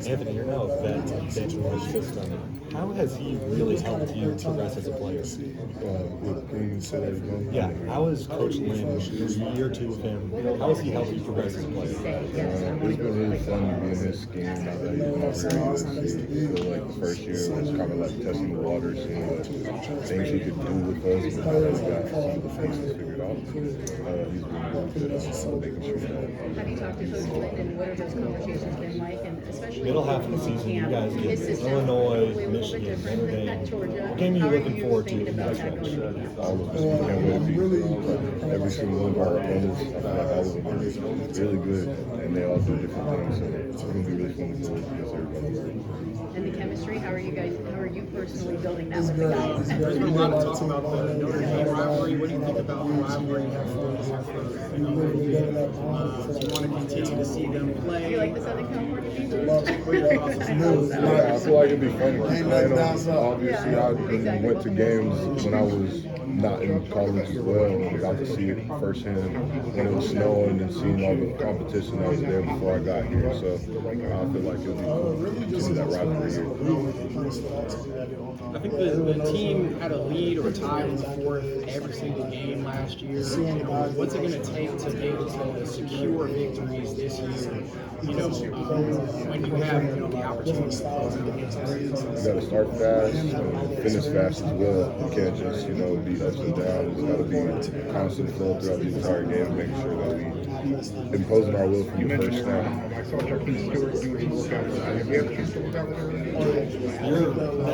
Anthony, you're now a vet in his system. How has he really helped you progress as a player? Can you say that again? Yeah, how has Coach Lynn, your year two with him, how has he helped you progress as a player? It's been really fun to be in his scheme now that he's over at USC. I feel like the first year was kind of like testing the waters, seeing what things he could do with us, but now that we got some of the pieces figured out, he's been really good at making sure that. Have you talked to Coach Lynn, and what have those conversations been like? And especially Middle half of the season, you guys get Illinois, Michigan, Notre Dame. What game are you looking forward to in that stretch? All of us. We can't wait to be every single one of our opponents. I feel like all of them are really good, and they all do different things. So it's going to be really fun to go against everybody. And the chemistry, how are you personally building that with the guys? There's been a lot of talk about the Notre Dame rivalry. What do you think about the rivalry you have for do you want to continue to see them play? Do you like the Southern California people? Yeah, I feel like it'd be fun to keep playing them. Obviously, I went to games when I was not in college as well, and got to see it firsthand when it was snowing and seeing all the competition that was there before I got here. So I feel like it'll be cool to continue that rivalry here. I think the team had a lead or tied in the fourth every single game last year. What's it going to take to be able to secure victories this year? When you have the opportunity to close out against them. You got to start fast and finish fast as well. You can't just be ups and downs. It's got to be constant flow throughout the entire game, making sure that we imposing our will from the first snap.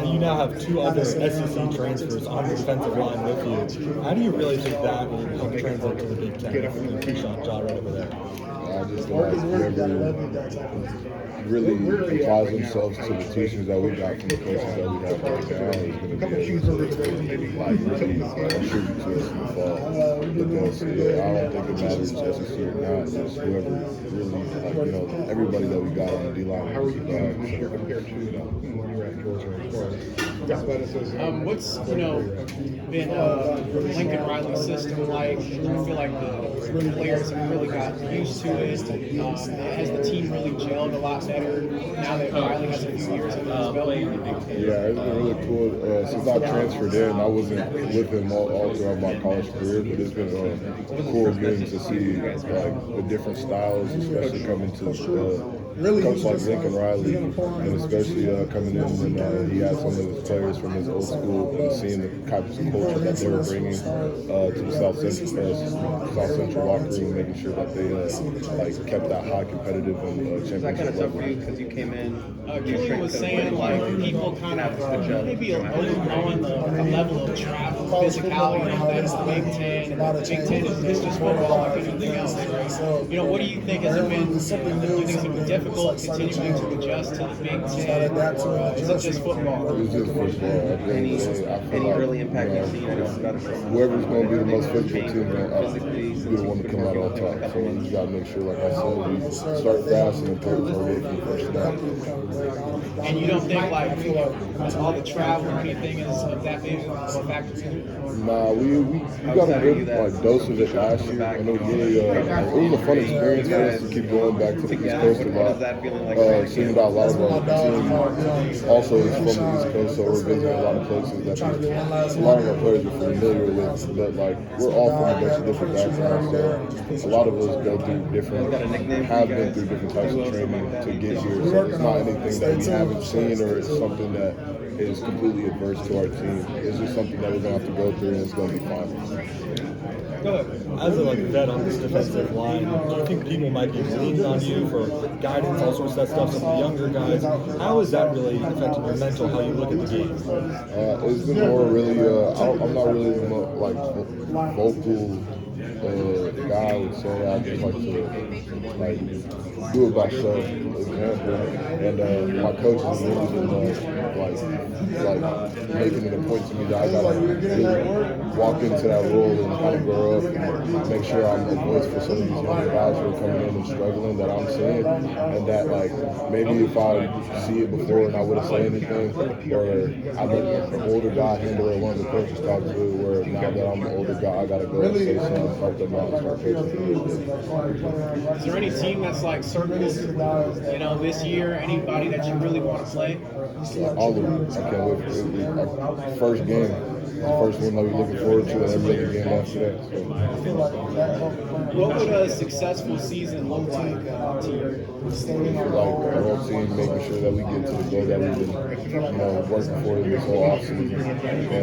You now have two other SEC transfers on the defensive line with you. How do you really think that will help translate to the Big Ten? Keyshawn John right over there. I just feel like whoever really applies themselves to the teachings that we got from the coaches that we have right now is going to be able to really contribute to us in the fall. But I don't think it matters SEC or not. Just whoever really, everybody that we got on the D-line is a What's been Lincoln Riley's system like? Do you feel like the players have really got used to it? Has the team really gelled a lot better now that Riley has a few years under his belt? Yeah, it's been really cool. Since I transferred in, I wasn't with him all throughout my college career, but it's been cool getting to see the different styles, especially coming to coach like Lincoln Riley, and especially coming in when he had some of his players from his old school and seeing the types of culture that they were bringing to the South Central locker room, making sure that they kept that high competitive and championship level. Because you came in. Julian was saying people kind of maybe overblowing the level of travel, physicality that's the Big Ten. And the Big Ten is just football like anything else. What do you think? Has it been? Do you think it's been difficult continuing to adjust to the Big Ten? Or is it just football? It's just football. Any early impact you've seen? Whoever's going to be the most physical team, be the one to come out on top. So we just got to make sure, like I said, we start fast and improve our way from the first snap. And you don't think all the travel or anything is that big of a factor? Nah, we got a good dose of it last year, and it was really it was a fun experience for us to keep going back to the East Coast a lot. Seeing that a lot of our team also is from the East Coast, so we're visiting a lot of places that a lot of our players are familiar with. But we're all from a bunch of different backgrounds, so a lot of us go through have been through different types of training to get here. So it's not anything that we haven't seen, or it's something that is completely adverse to our team. It's just something that we're gonna have to go through, and it's gonna be fine. As a vet on this defensive line, do you think people might be leaning on you for guidance, all sorts of that stuff, some of the younger guys? How is that really affecting your mental, how you look at the game? It's been more really, I'm not really vocal guy, I would say. I just like to do it by show, example. And my coach has really been making it a point to me that I gotta really walk into that role and kind of grow up and make sure I'm a voice for some of these younger guys who are coming in and struggling that I'm seeing, and that maybe if I see it before and I wouldn't say anything, or I let an older guy handle it, one of the coaches talk to it, where now that I'm an older guy, I gotta go and say something help them out and start coaching. Is there any team that's like circled, this year? Anybody that you really want to play? All of them. I can't wait for it. Our first game. The first one that we're looking forward to, and every other game after that. So. What would a successful season look like to you? Like our whole team making sure that we get to the goal that we've been, working for this whole offseason, and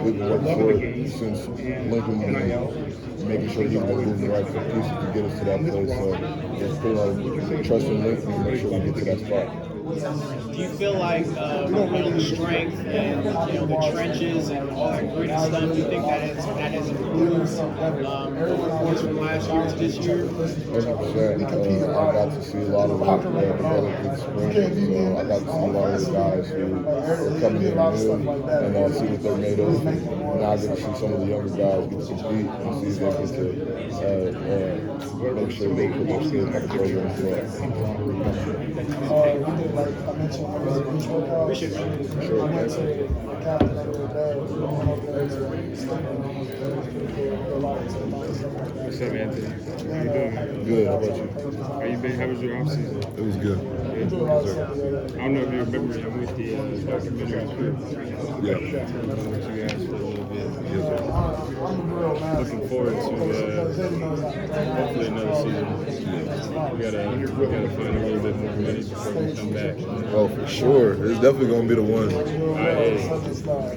we've been working for it since Lincoln, making sure he's been moving the right pieces to get us to that place. So just put our trust in Lincoln and make sure we get to that spot. Do you feel like mental strength and the trenches and all that gritty stuff? Do you think that has improved over the course from last year to this year? 100%. I got to see a lot of it develop in spring. So I got to see a lot of the guys who are coming in new and see what they're made of. And now I get to see some of the younger guys get to compete and see if they get to make sure they put their skills on the program as well. Like I mentioned, beach workout. Appreciate it. I went to the captain the other day. What's up, Anthony? How you doing? Good. How about you? How was your offseason? It was good. I don't know if you remember, I'm with the documentary crew. Yeah. What you guys for a little bit. Yes, sir. Looking forward to hopefully another season. We gotta find a little bit more money before we come back. Oh, for sure. It's definitely going to be the one.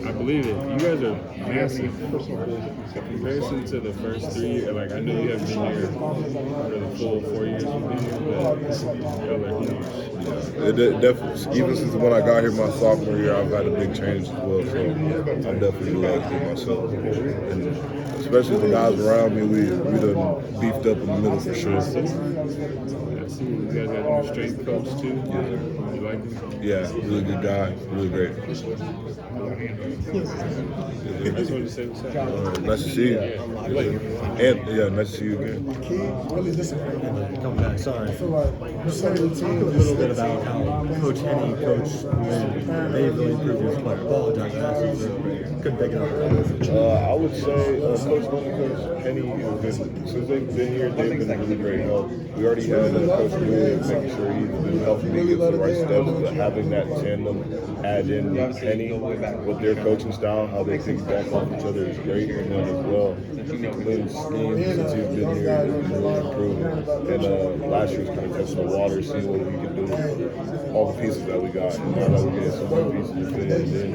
I believe it. You guys are massive. In comparison to the first 3 years, like I know you haven't been here for the full 4 years you've been here, but y'all are huge. It definitely, even since when I got here my sophomore year, I've had a big change as well. So I'm definitely glad for myself. And especially the guys around me, we done beefed up in the middle for sure. I see you guys got a new strength coach too. Yeah. You like him? Yeah, really good guy, really great. I just wanted to say what's up. Nice to see you. And nice to see you again. Really disappointed. Come back, sorry. I feel like Talk a little bit about how Coach Henny, Coach Wynn, they really improved his play. Apologize for asking, couldn't pick it up. I would say Coach Wynn and Coach Henny have been, since they've been here, they've been really great help. We already had Coach Wynn making sure he's been helping me get to the right steps, but having that tandem add in Henny with their coaching style, how they piggyback off each other is great. And then as well, Lynn's scheme since he's been here has really improved. And last year was kind of testing the water, seeing what we could do with all the pieces that we got. And now that we're getting some more pieces to fit in, then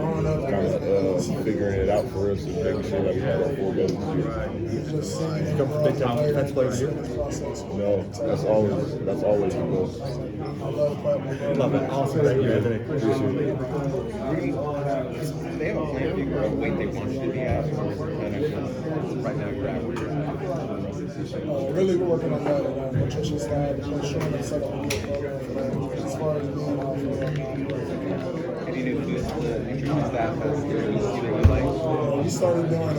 kind of figuring it out for us and making sure that we have our 4 goals this year. Come from big time defense players here. No, that's always the goal. Love it. Awesome. Thank you, Anthony. Appreciate it. They have a plan for you, what weight they want you to be at, or kind of right now you're at where you're at. Really working on that nutrition side, ensuring that set up a good program for that. As far as being off Any new foods the nutrition staff has given you that you like? we started doing a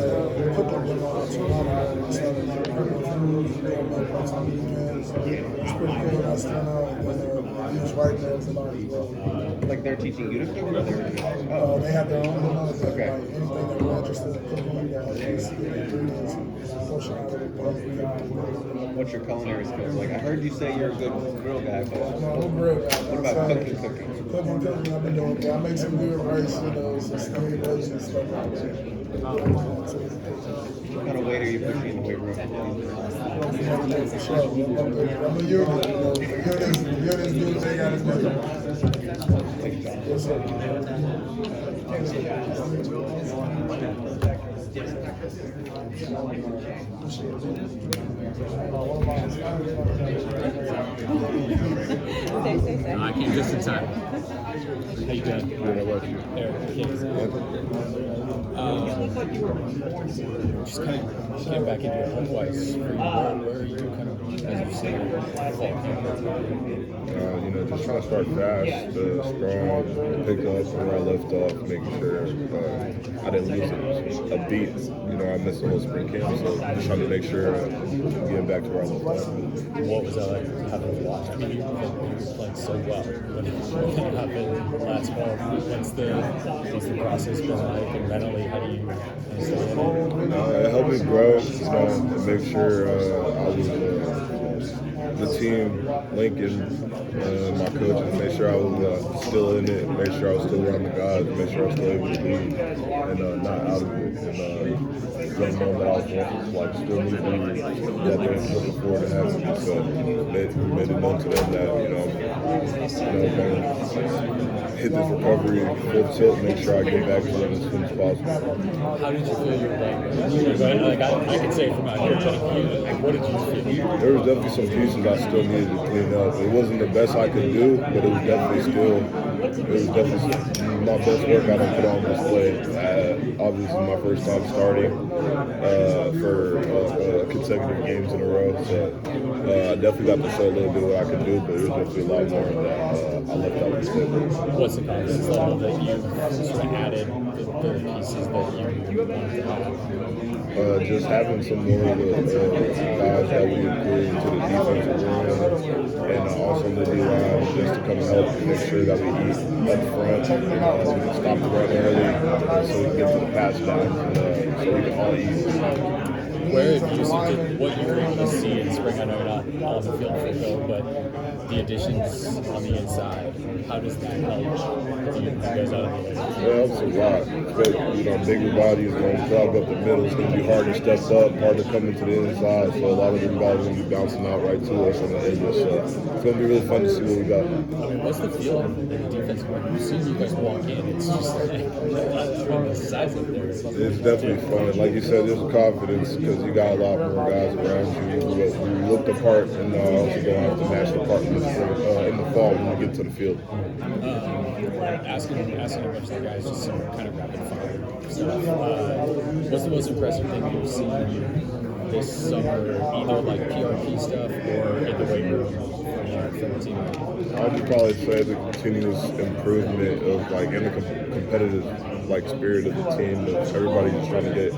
cooking demo tomorrow. We started cooking food, doing meal preps on the weekends. So it's pretty cool. That's turn out and use right there as a lot as well. Like they're teaching you to cook, or they're They have their own demos. Okay. Like anything that we're interested in cooking, we got ingredients, portion of it. what's your culinary skills like? I heard you say you're a good grill guy, but I'm a grill guy. what about cooking? Cooking, I've been doing okay. I make some good rice, some steamed rice and stuff like that. What kind of weight are you pushing in the weight room? For sure. I'm a unit. Units do what they gotta do. Yes, sir. I came just in time. How you doing? Good, how about you? Eric, just kind of getting back into your home twice. Where are you kind of, as you say, Just trying to start fast, strong, pick up where I left off, making sure I didn't lose a beat. I missed the whole spring camp, so just trying to make sure I'm getting back to where I left off. what was that like having watched? playing so well when it happened last fall. What's the process been like, and mentally, how do you stay in it? It helped me grow, and make sure I was the team, Lincoln, my coaches, make sure I was still in it, make sure I was still around the guys, make sure I was still able to lead and not out of it. And let them know that I was still moving, that they was looking forward to having me. So we made it known to them that, going to hit this recovery full tilt, make sure I get back to them as soon as possible. How did you feel you were playing? Like I could say from out here, but what did you feel? There was definitely some pieces I still needed to clean up. It wasn't the best I could do, but it was definitely my best work I done put on display. Obviously, my first time starting for consecutive games in a row. So I definitely got to show a little bit of what I could do, but there's definitely a lot more that I left out of the table. What's the confidence level that you sort of added the pieces that you wanted to have? Just having some more of the guys that we include into the defensive room, and also the D-line just to come and help and make sure that we eat up front, stop the run early, so we can get to the pass down, so we can all eat. Where have you seen what you were able to see in spring? I know you're not on the field for Phil, but the additions on the inside, how does that help you guys out of the way? It helps a lot. Bigger bodies going to clog up the middle. It's going to be hard to step up, hard to come into the inside. So a lot of them guys are going to be bouncing out right to us on the edges. So it's going to be really fun to see what we got. I mean, what's the feel in the defensive work? We've seen you guys walk in. It's just like, the size of there. It's definitely fun. Like you said, there's confidence because you got a lot more guys around you who look the part and also going to have to match the part in the fall when we get to the field. Asking a bunch of the guys just some kind of rapid fire stuff. What's the most impressive thing you've seen this summer, either like PRP stuff or in the weight room from the team? I would probably say the continuous improvement of and the competitive spirit of the team. Of everybody just trying to get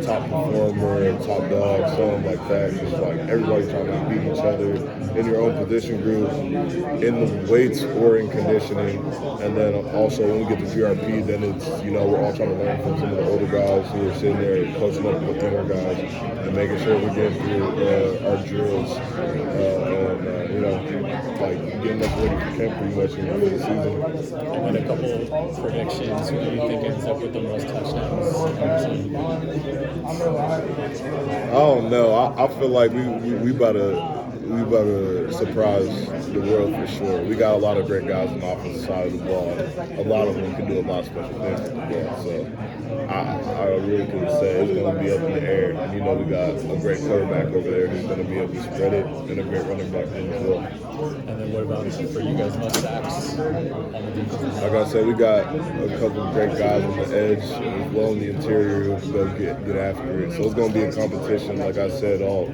top performer, top dog, something like that. Just everybody trying to beat each other in your own position group, in the weights or in conditioning. And then also when we get to PRP, then it's we're all trying to learn from some of the older guys who are sitting there coaching up with the younger guys and making sure we're getting through our drills getting us ready for camp pretty much in the season. And a couple predictions. Who do you think ends up with the most touchdowns on the team? I don't know. I feel like we about to surprise the world for sure. We got a lot of great guys on the offensive side of the ball. A lot of them can do a lot of special things with the ball. So I really couldn't say it's going to be up in the air. And we got a great quarterback over there who's going to be able to spread it, and a great running back in the field. And then what about for you guys, most sacks on the defense? Like I said, we got a couple of great guys on the edge as well in the interior who go get after it. So it's going to be a competition, like I said, all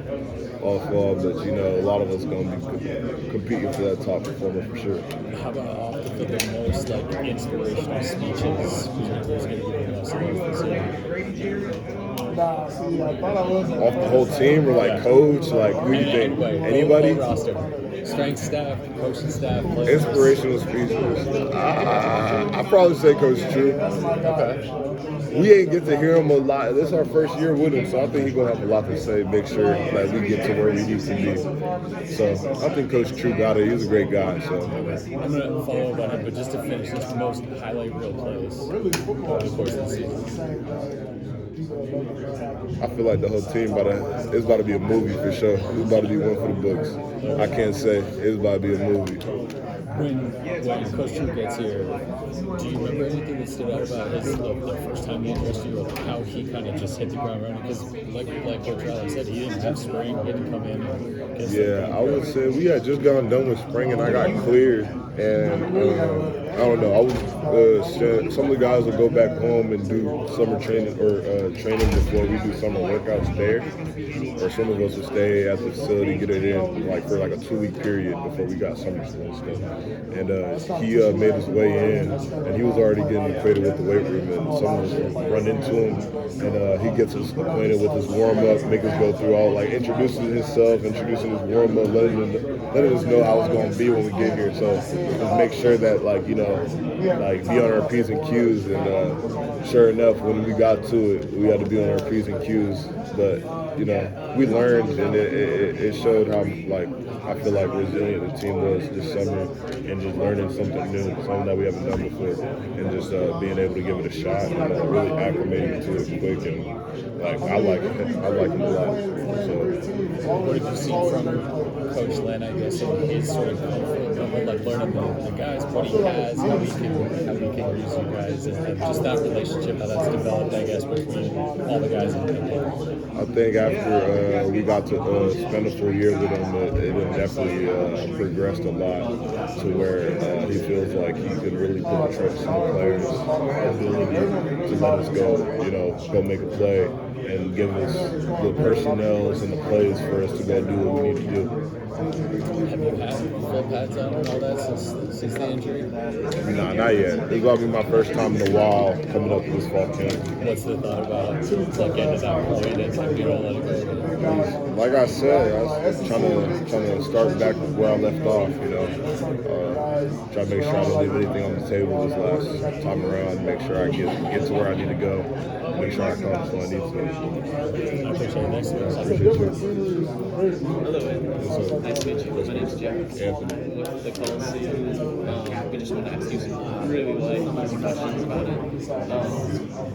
fall, but a lot of us going to be competing for that top performer for sure. How about off the field, the most inspirational speeches? Who's going to be the most off the whole team or coach? Who do you think? Anybody? Whole roster. Strength staff, coaching staff, players. Inspirational speeches. I'd probably say Coach True. Okay. We ain't get to hear him a lot. This is our first year with him, so I think he's going to have a lot to say, make sure that we get to where we need to be. So I think Coach True got it. He's a great guy. So I'm going to follow up on it, but just to finish, this most highlight reel plays over the course of the season. I feel like the whole team it's about to be a movie for sure. It's about to be one for the books. I can't say it's about to be a movie. When Coach True gets here, do you remember anything that stood out about the first time he addressed you, or how he kind of just hit the ground running? Because like Coach Riley said, he didn't have spring, he had to come in and I would say we had just done with spring and I got cleared, and I don't know. I was some of the guys will go back home and do summer training or training before we do summer workouts there, or some of us will stay at the facility, get it in like for like a 2-week period before we got summer school and stuff. And he made his way in, and he was already getting acquainted with the weight room, and some of us run into him, and he gets us acquainted with his warm up, make us go through all like introducing himself, introducing his warm up, letting us know how it's going to be when we get here. So just make sure that like like be on our P's and Q's, and sure enough, when we got to it, we had to be on our P's and Q's. But we learned, and it showed how like I feel like resilient the team was this summer, and just learning something new, something that we haven't done before, and just being able to give it a shot and really acclimating to it quick. And like I like him a lot. So, what have you seen from Coach Len, I guess, in his sort of comfort level, like learning the guys, what he has, how he can use you guys, and just that relationship, how that's developed, I guess, between all the guys in the game? I think after we got to spend a full year with him, it definitely progressed a lot to where he feels like he can really put the trust in the players' ability to let us go make a play, and give us the personnels and the plays for us to go do what we need to do. Have you had full pads on and all that since the injury? Nah, not yet. It's gonna be my first time in a while coming up to this fall camp. What's the thought about getting to that point and you don't let it go? Like I said, I was trying to start back where I left off. Try to make sure I don't leave anything on the table this last time around. Make sure I get to where I need to go. Make sure I accomplish what I need to. I appreciate it. Next one. I appreciate you. Hello, nice to meet you. My name's Jeff. Anthony. With the Coliseum. We just want to ask you some really easy questions about it.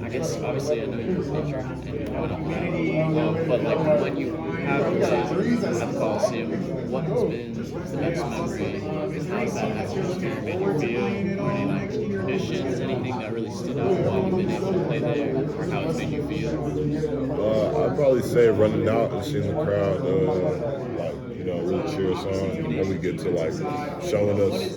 I guess obviously I know you're a pitcher and you're going up there. But like when you have played at the Coliseum, what has been the best memory? How's that atmosphere made you feel? Or any like traditions, anything that really stood out while you've been able to play there, or how it's made you feel? I'd probably say running out and seeing the crowd, really cheer us on, and we get to like showing us,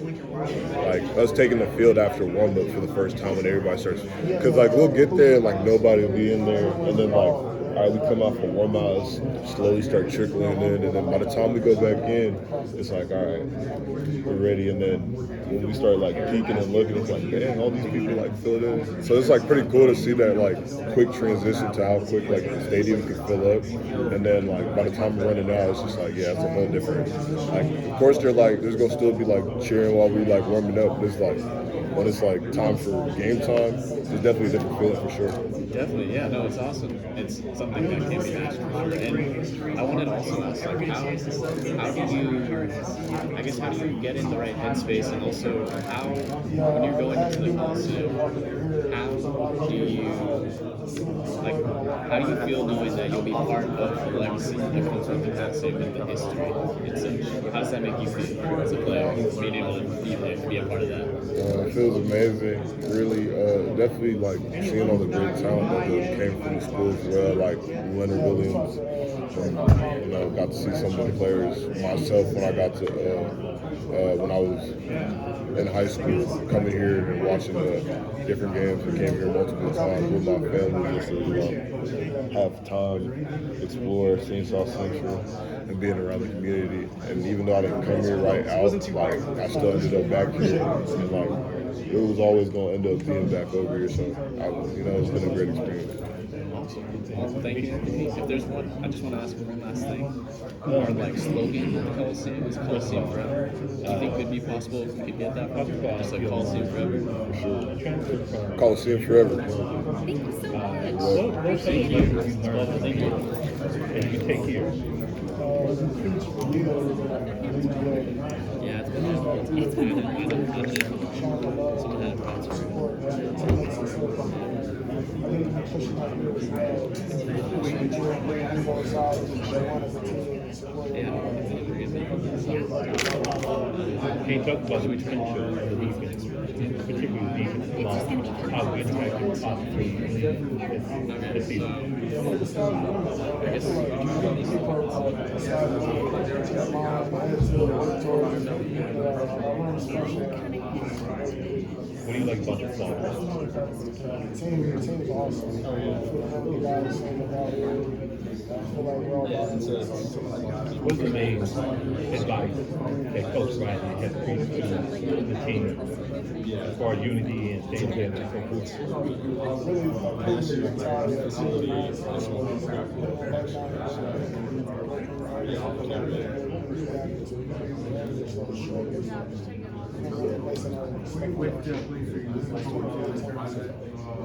like us taking the field after warm up for the first time when everybody starts, because like we'll get there and like nobody will be in there, and then like all right, we come out for warm outs, slowly start trickling in, and then by the time we go back in, it's like all right, we're ready, and then when we start like peeking and looking, it's like dang, all these people like filled in. So it's like pretty cool to see that like quick transition to how quick like the stadium can fill up, and then like by the time we're running out, it's just like yeah, it's a whole different. Like of course there's gonna still be like cheering while we like warming up, but it's like when it's like time for game time, it's definitely a different feeling for sure. Definitely, yeah, no, it's awesome. It's something that can't be matched for sure. And I wanted to also ask, like, how do you get in the right headspace, and also when you're going into the Coliseum, how do you feel knowing that you'll be part of the legacy that comes with the Coliseum and the history and such? How does that make you feel as a player, being able to be there, be a part of that? It feels amazing, really. Definitely like seeing all the great talent that came from the school as well, like Leonard Williams. Got to see some of the players myself when I got to when I was in high school, coming here and watching different games. We came here multiple times with my family just to have time, explore, seeing South Central, and being around the community. And even though I didn't come here right out, like I still ended up back here, and like it was always going to end up being back over here. So it's been a great experience. Awesome. Thank you. If there's one, I just want to ask one last thing. Our like slogan of the Coliseum is Coliseum Forever. Do you think it would be possible if we could get that? Just like Coliseum Forever? For sure. Coliseum Forever. Thank you so much. Thank you. Thank you. You take care. Yeah, it's been someone had a concert. Can you talk about the potential of the defense, particularly defense, how we interact with offensively this season? What do you like about the club? The team's awesome. Oh, yeah. The guys sing about it. I feel like we're all about it. What's the main advice that Coach Riley has preached to the team as far as unity and staying together and so forth? Really push the time facility.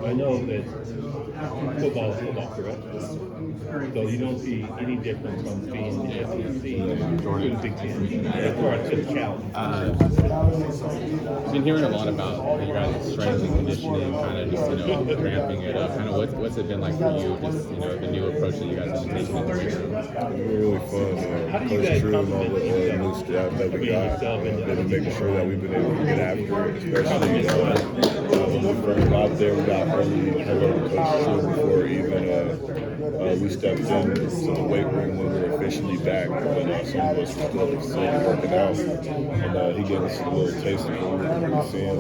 I know that football is football, correct? So you don't see any difference from being in the SEC to the Big Ten as far as physicality. I've been hearing a lot about your guys' strength and conditioning, kind of just, ramping it up. Kind of what's it been like for you, just, the new approach that you guys have been taking in the weight room? It's been really fun. Coach True and all the new staff that we got, been making sure that we've been able to get after it, especially when we first got there, we got early hello to Coach True before even we stepped into the weight room when we were officially back, when some of us were still facility working out, and he gave us a little taste of what we were going to see him.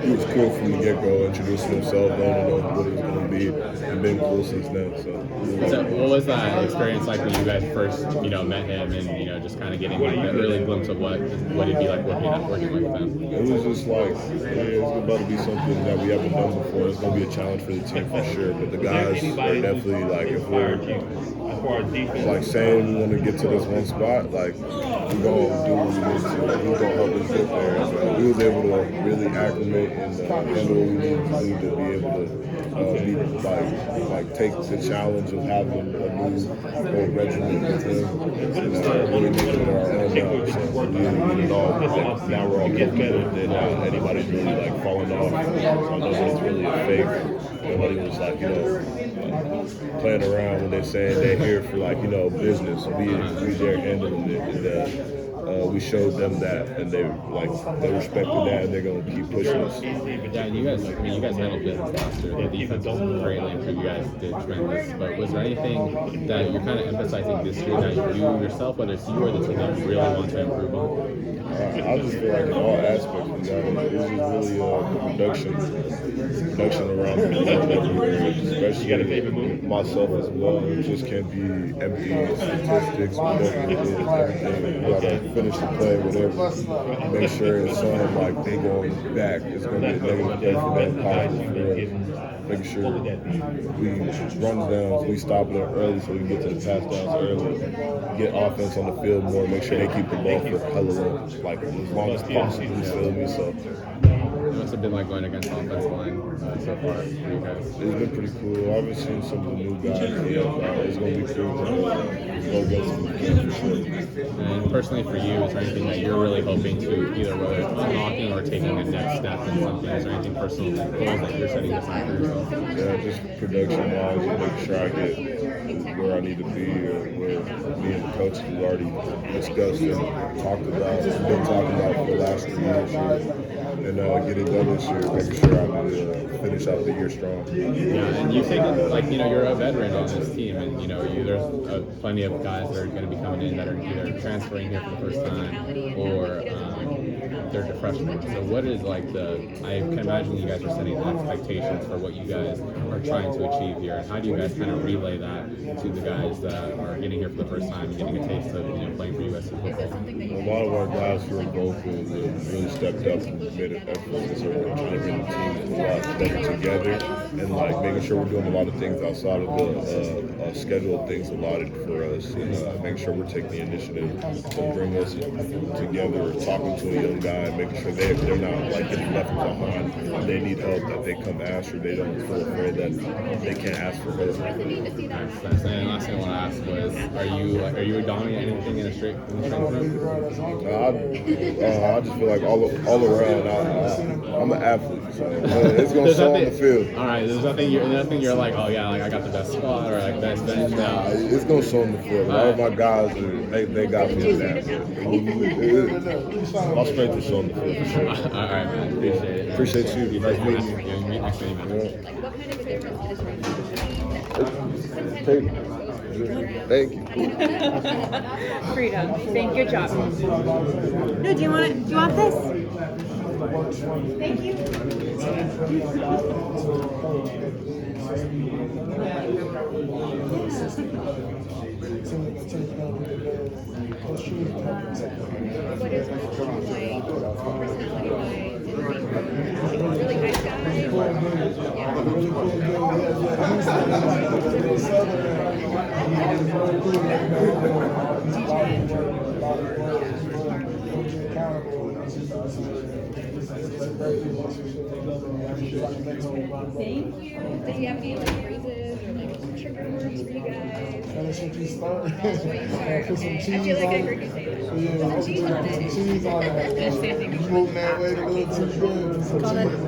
He was cool from the get-go, introducing himself, letting know what he was going to be, and been cool since then. So what was that experience like when you guys first, met him, and just kind of getting like the early glimpse of what it'd be like working with him? It was just like, it's about to be something that we haven't done before. It's going to be a challenge for the team for sure. But the guys are definitely like, if we're like saying we want to get to this one spot, like we're going to do what we need to. He's going to help us get there. And, we was able to really acclimate and handle what we needed to do to be able to take the challenge of having a new regimen with him and really make it our own now. So we it all. Now we're all comfortable with it. Anybody's really like falling off. So nobody's really a fake. Nobody was like, playing around when they're saying they're here for business. We there handling it. And, we showed them that, and they respected that, and they're gonna keep pushing us. Yeah, you guys handled business last year. The defense was greatly improved. You guys did tremendous. But was there anything that you're kind of emphasizing this year that you yourself, whether it's you or the team, that you really want to improve on? I just feel like in all aspects, we got it. This is really production around the board, especially myself as well. It just can't be empty statistics, whatever it is, everything. We gotta finish the play, whatever. Make sure it's something like they going back. It's gonna be a negative play for them, positive for us. Making sure we run downs, we stop it early so we can get to the pass downs early. Get offense on the field more, make sure they keep the ball for hella long, like as long as possible, you feel me? So it must have been like going against the offensive line so far for you guys. It's been pretty cool. I haven't seen some of the new guys yet. It's going to be cool to go against them again for sure. And personally for you, is there anything that you're really hoping to, either whether it's unlocking or taking a next step in something? Is there anything personal goals that you're setting aside for yourself? Yeah, just production-wise, making sure I get where I need to be, or where me and the coaches have already discussed and talked about, been talking about for the last 3 years here. And getting done this year, making sure I finish out the year strong. Yeah, and you've taken, you're a veteran on this team, and there's plenty of guys that are going to be coming in that are either transferring here for the first time or they're the freshmen. So what is I can imagine you guys are setting the expectations for what you guys are trying to achieve here, and how do you guys kind of relay that to the guys that are getting here for the first time and getting a taste of playing for USC football? A lot of our guys who are vocal really stepped up and made an effort to sort of trying to bring the team a lot better together, and making sure we're doing a lot of things outside of the scheduled things allotted for us, and making sure we're taking the initiative to bring us together, talking to a young guy, making sure they're not getting left behind. If they need help, that they come ask, or they don't feel afraid that they can't ask for help. And the last thing I want to ask was, are you dominating anything in the strength room? I just feel like all around, I'm an athlete, so it's gonna show on the field. All right, there's nothing you're like, oh yeah, I got the best spot or best bench. Nah, it's gonna show on the field. All of my guys, they got me in that. My strength is showing the field for sure. All right, man. Appreciate it. Appreciate you. Nice meeting you. What kind of a difference Thank you. Freedom. Thank good job. No, do you want this? whatever works for you. Thank you. What is like personality-wise? Really nice guy. Really cool dude. Yeah, he's a little southern. He's very cool. A lot of work. Accountable. It's a great relationship. Thank you. Does he have any like phrases or like trigger words for you guys? Finish what you start. That's what you start. Put some Okay. I cheese feel like on I it. heard you say that. Yeah, Put some cheese on put some it. cheese on it. You moving that way a little too good. Put some Call cheese it- on it.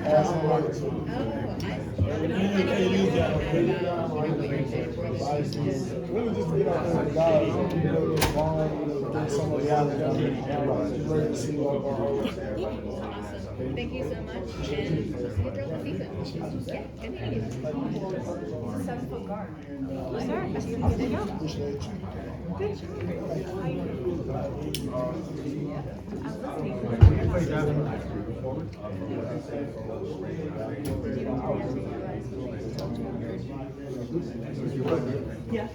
Add some lights. Really just get out there with guys and keep building this line, get some of the guys together. Just ready to see what our Awesome. Thank you so much. And we'll see you throughout the season. Yeah, good meeting you. 7-foot guard. Yes, sir. That's pretty good to know. appreciate you. Good job. Yeah.